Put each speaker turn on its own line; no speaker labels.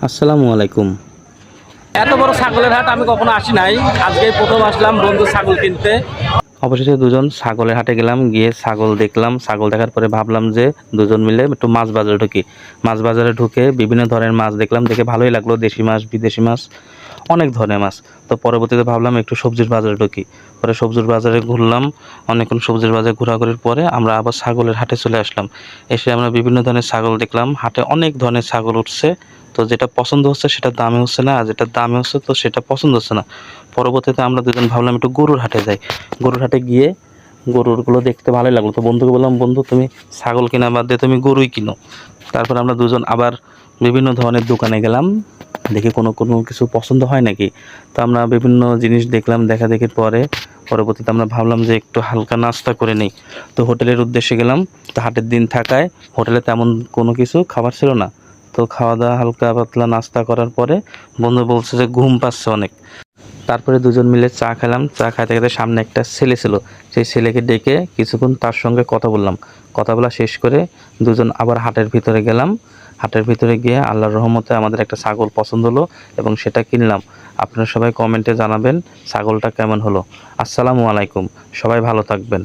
আসসালামু আলাইকুম।
এত বড় ছাগলের হাট আমি কখনো আসি নাই, আজকেই প্রথম আসলাম বন্ধু ছাগল কিনতে।
অবশেষে দুজন ছাগলের হাটে গেলাম, গিয়ে ছাগল দেখলাম। ছাগল দেখার পরে ভাবলাম যে দুজন মিলে একটু মাছ বাজারে ঢুকি। মাছ বাজারে ঢুকে বিভিন্ন ধরনের মাছ দেখলাম, দেখে ভালোই লাগলো। দেশি মাছ, বিদেশি মাছ, অনেক ধরনের মাছ। তো পরবর্তীতে ভাবলাম একটু সবজির বাজারে ঢুকি। পরে সবজির বাজারে ঘুরলাম, অনেকক্ষণ সবজির বাজারে ঘোরাঘুরির পরে আমরা আবার ছাগলের হাটে চলে আসলাম। এসে আমরা বিভিন্ন ধরনের ছাগল দেখলাম। হাটে অনেক ধরনের ছাগল উঠছে। তো যেটা পছন্দ হচ্ছে সেটা দামে হচ্ছে না, আর যেটা দামে হচ্ছে তো সেটা পছন্দ হচ্ছে না। পরবর্তীতে আমরা দুজন ভাবলাম একটু গরুর হাটে যাই। গরুর হাটে গিয়ে গরুরগুলো দেখতে ভালোই লাগলো। তো বন্ধুকে বললাম, বন্ধু তুমি ছাগল কেনা বাদ দিয়ে তুমি গরুই কিনো। তারপর আমরা দুজন আবার বিভিন্ন ধরনের দোকানে গেলাম, দেখি কোনো কোনো কিছু পছন্দ হয় নাকি। তো আমরা বিভিন্ন জিনিস দেখলাম, দেখা দেখির পরে পরবর্তীতে আমরা ভাবলাম যে একটু হালকা নাস্তা করে নিই। তো হোটেলের উদ্দেশ্যে গেলাম। তো হাটের দিন থাকায় হোটেলে তেমন কোনো কিছু খাবার ছিল না। তো খাওয়া দাওয়া হালকা পাতলা নাস্তা করার পরে বন্ধু বলছে যে ঘুম পাচ্ছে অনেক। তারপরে দুজন মিলে চা খেলাম। চা খাইতে খাইতে সামনে একটা ছেলে ছিল, সেই ছেলেকে ডেকে কিছুক্ষণ তার সঙ্গে কথা বললাম। কথা বলা শেষ করে দুজন আবার হাটের ভিতরে গেলাম। হাটের ভিতরে গিয়ে আল্লাহর রহমতে আমাদের একটা ছাগল পছন্দ হলো এবং সেটা কিনলাম। আপনারা সবাই কমেন্টে জানাবেন ছাগলটা কেমন হলো। আসসালামু আলাইকুম, সবাই ভালো থাকবেন।